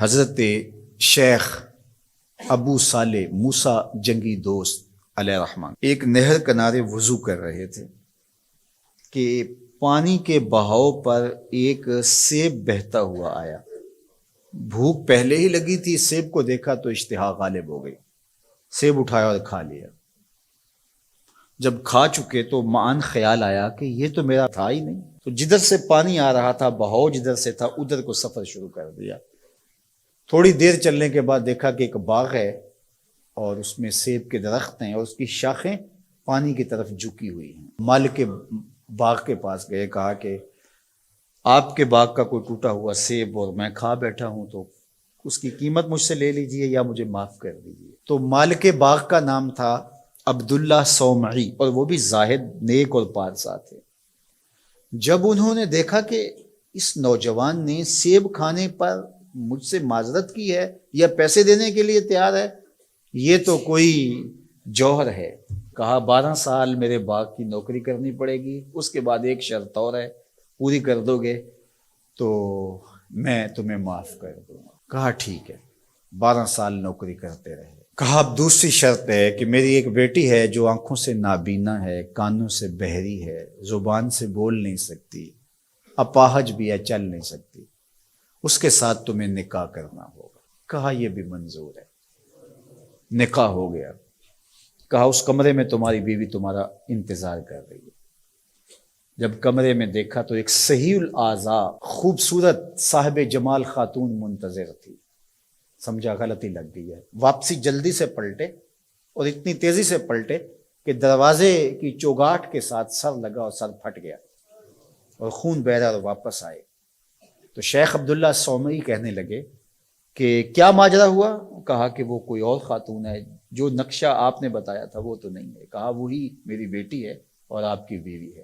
حضرت شیخ ابو صالح موسیٰ جنگی دوست علیہ الرحمن ایک نہر کنارے وضو کر رہے تھے کہ پانی کے بہاؤ پر ایک سیب بہتا ہوا آیا۔ بھوک پہلے ہی لگی تھی، سیب کو دیکھا تو اشتہا غالب ہو گئی، سیب اٹھایا اور کھا لیا۔ جب کھا چکے تو معاً خیال آیا کہ یہ تو میرا تھا ہی نہیں، تو جدھر سے پانی آ رہا تھا، بہاؤ جدھر سے تھا، ادھر کو سفر شروع کر دیا۔ تھوڑی دیر چلنے کے بعد دیکھا کہ ایک باغ ہے اور اس میں سیب کے درخت ہیں اور اس کی شاخیں پانی کی طرف جھکی ہوئی ہیں۔ مالک باغ کے پاس گئے، کہا کہ آپ کے باغ کا کوئی ٹوٹا ہوا سیب اور میں کھا بیٹھا ہوں، تو اس کی قیمت مجھ سے لے لیجئے یا مجھے معاف کر دیجئے۔ تو مالک باغ کا نام تھا عبداللہ صومعی، اور وہ بھی زاہد، نیک اور پارسا تھے۔ جب انہوں نے دیکھا کہ اس نوجوان نے سیب کھانے پر مجھ سے معذرت کی ہے یا پیسے دینے کے لیے تیار ہے، یہ تو کوئی جوہر ہے، کہا 12 سال میرے باغ کی نوکری کرنی پڑے گی، اس کے بعد ایک شرط اور ہے، پوری کر دو گے تو میں تمہیں معاف کر دوں گا۔ کہا ٹھیک ہے، 12 سال نوکری کرتے رہے۔ کہا اب دوسری شرط ہے کہ میری ایک بیٹی ہے جو آنکھوں سے نابینا ہے، کانوں سے بہری ہے، زبان سے بول نہیں سکتی، اپاہج بھی ہے، چل نہیں سکتی، اس کے ساتھ تمہیں نکاح کرنا ہوگا۔ کہا یہ بھی منظور ہے۔ نکاح ہو گیا۔ کہا اس کمرے میں تمہاری بیوی تمہارا انتظار کر رہی ہے۔ جب کمرے میں دیکھا تو ایک صحیح الاعضاء خوبصورت صاحب جمال خاتون منتظر تھی۔ سمجھا غلطی لگ گئی ہے، واپسی جلدی سے پلٹے اور اتنی تیزی سے پلٹے کہ دروازے کی چوگاٹ کے ساتھ سر لگا اور سر پھٹ گیا اور خون بہ رہا، اور واپس آئے تو شیخ عبداللہ صومعی کہنے لگے کہ کیا ماجرا ہوا؟ کہا کہ وہ کوئی اور خاتون ہے، جو نقشہ آپ نے بتایا تھا وہ تو نہیں ہے۔ کہا وہی میری بیٹی ہے اور آپ کی بیوی ہے۔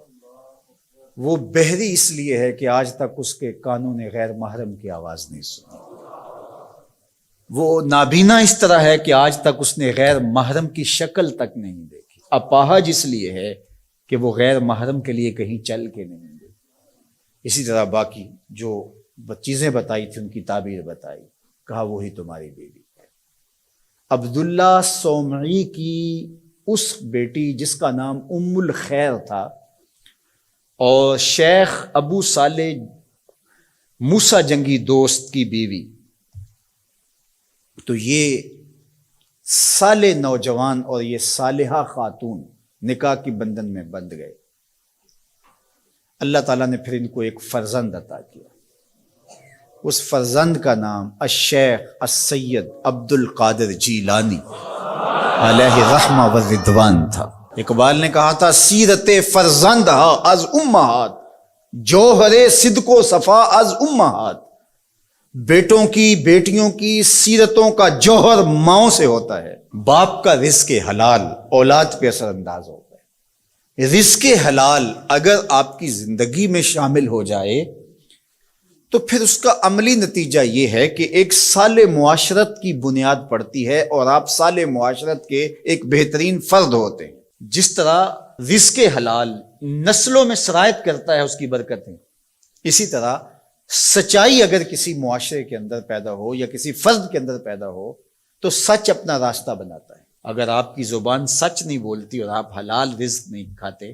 وہ بہری اس لیے ہے کہ آج تک اس کے کانوں نے غیر محرم کی آواز نہیں سنی۔ وہ نابینا اس طرح ہے کہ آج تک اس نے غیر محرم کی شکل تک نہیں دیکھی۔ اپاہج اس لیے ہے کہ وہ غیر محرم کے لیے کہیں چل کے نہیں گئی۔ اسی طرح باقی جو چیزیں بتائی تھی ان کی تعبیر بتائی۔ کہا وہی تمہاری بیوی ہے۔ عبداللہ صومعی کی اس بیٹی جس کا نام ام الخیر تھا اور شیخ ابو صالح موسیٰ جنگی دوست کی بیوی، تو یہ صالح نوجوان اور یہ صالحہ خاتون نکاح کی بندھن میں بندھ گئے۔ اللہ تعالیٰ نے پھر ان کو ایک فرزند عطا کیا۔ اس فرزند کا نام الشیخ السید عبد القادر جیلانی علیہ رحمہ و رضوان تھا۔ اقبال نے کہا تھا سیرت فرزند از امہات، جوہر صدق و صفا از امہات۔ بیٹوں کی بیٹیوں کی سیرتوں کا جوہر ماؤں سے ہوتا ہے۔ باپ کا رزق حلال اولاد پہ اثر انداز ہوتا ہے۔ رزق حلال اگر آپ کی زندگی میں شامل ہو جائے تو پھر اس کا عملی نتیجہ یہ ہے کہ ایک صالح معاشرت کی بنیاد پڑتی ہے اور آپ صالح معاشرت کے ایک بہترین فرد ہوتے ہیں۔ جس طرح رزق حلال نسلوں میں سرایت کرتا ہے اس کی برکتیں، اسی طرح سچائی اگر کسی معاشرے کے اندر پیدا ہو یا کسی فرد کے اندر پیدا ہو تو سچ اپنا راستہ بناتا ہے۔ اگر آپ کی زبان سچ نہیں بولتی اور آپ حلال رزق نہیں کھاتے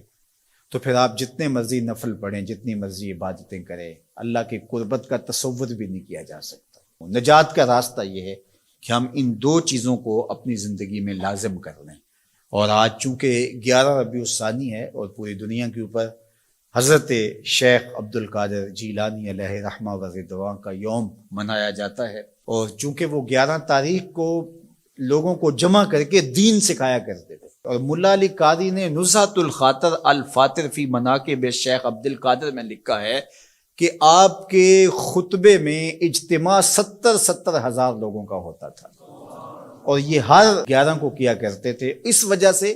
تو پھر آپ جتنے مرضی نفل پڑھیں، جتنی مرضی عبادتیں کریں، اللہ کی قربت کا تصور بھی نہیں کیا جا سکتا۔ نجات کا راستہ یہ ہے کہ ہم ان دو چیزوں کو اپنی زندگی میں لازم کر لیں۔ اور آج چونکہ 11 ربیع الثانی ہے اور پوری دنیا کے اوپر حضرت شیخ عبد القادر جیلانی علیہ رحمہ و رضوان کا یوم منایا جاتا ہے، اور چونکہ وہ 11 تاریخ کو لوگوں کو جمع کر کے دین سکھایا کرتے تھے، اور ملا علی قاری نے نزہۃ الخاطر الفاطر فی مناقب شیخ عبد القادر میں لکھا ہے کہ آپ کے خطبے میں اجتماع 70 ہزار لوگوں کا ہوتا تھا، اور یہ ہر 11 کو کیا کرتے تھے۔ اس وجہ سے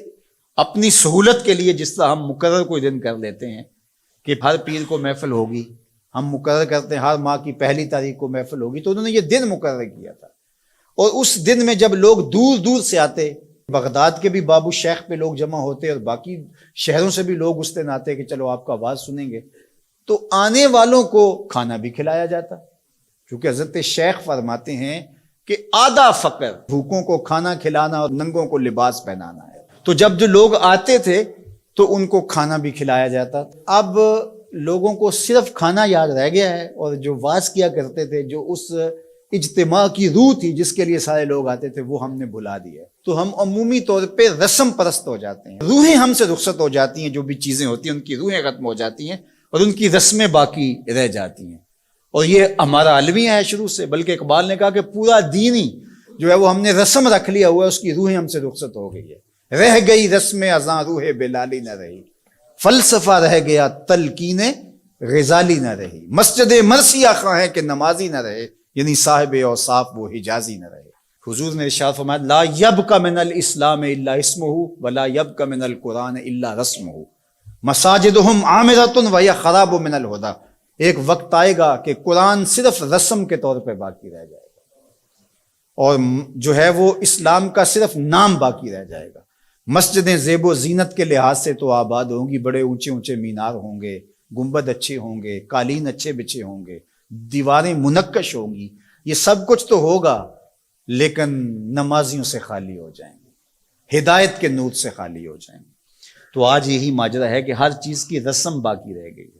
اپنی سہولت کے لیے جس طرح ہم مقرر کوئی دن کر لیتے ہیں کہ ہر پیر کو محفل ہوگی، ہم مقرر کرتے ہیں ہر ماہ کی پہلی تاریخ کو محفل ہوگی، تو انہوں نے یہ دن مقرر کیا تھا۔ اور اس دن میں جب لوگ دور دور سے آتے، بغداد کے بھی بابو شیخ پہ لوگ جمع ہوتے اور باقی شہروں سے بھی لوگ اس دن آتے کہ چلو آپ کا آواز سنیں گے، تو آنے والوں کو کھانا بھی کھلایا جاتا، کیونکہ حضرت شیخ فرماتے ہیں کہ آدھا فقر بھوکوں کو کھانا کھلانا اور ننگوں کو لباس پہنانا ہے. تو جب جو لوگ آتے تھے تو ان کو کھانا بھی کھلایا جاتا تھا. اب لوگوں کو صرف کھانا یاد رہ گیا ہے، اور جو واز کیا کرتے تھے، جو اس اجتماع کی روح تھی جس کے لیے سارے لوگ آتے تھے، وہ ہم نے بھلا دیا ہے. تو ہم عمومی طور پہ رسم پرست ہو جاتے ہیں، روحیں ہم سے رخصت ہو جاتی ہیں. جو بھی چیزیں ہوتی ہیں ان کی روحیں ختم ہو جاتی ہیں اور ان کی رسمیں باقی رہ جاتی ہیں. اور یہ ہمارا المیہ ہے شروع سے، بلکہ اقبال نے کہا کہ پورا دین ہی جو ہے وہ ہم نے رسم رکھ لیا ہوا ہے، اس کی روحیں ہم سے رخصت ہو گئی ہے. رہ گئی رسم ازاں روح بلالی نہ رہی، فلسفہ رہ گیا تلقین غزالی نہ رہی. مسجد مرثیہ خواہیں کہ نمازی نہ رہے، یعنی صاحب اوصاف وہ حجازی نہ رہے. حضور نے ارشاد فرمایا لا یبق من الاسلام الا اسمہ ولا یبق من القرآن الا رسمہ مساجدہم عامرۃ وہی خراب من الہدی. ایک وقت آئے گا کہ قرآن صرف رسم کے طور پہ باقی رہ جائے گا، اور جو ہے وہ اسلام کا صرف نام باقی رہ جائے گا. مسجدیں زیب و زینت کے لحاظ سے تو آباد ہوں گی، بڑے اونچے اونچے مینار ہوں گے، گنبد اچھے ہوں گے، قالین اچھے بچھے ہوں گے، دیواریں منقش ہوں گی، یہ سب کچھ تو ہوگا، لیکن نمازیوں سے خالی ہو جائیں گے، ہدایت کے نور سے خالی ہو جائیں گے. تو آج یہی ماجرا ہے کہ ہر چیز کی رسم باقی رہ گئی ہے.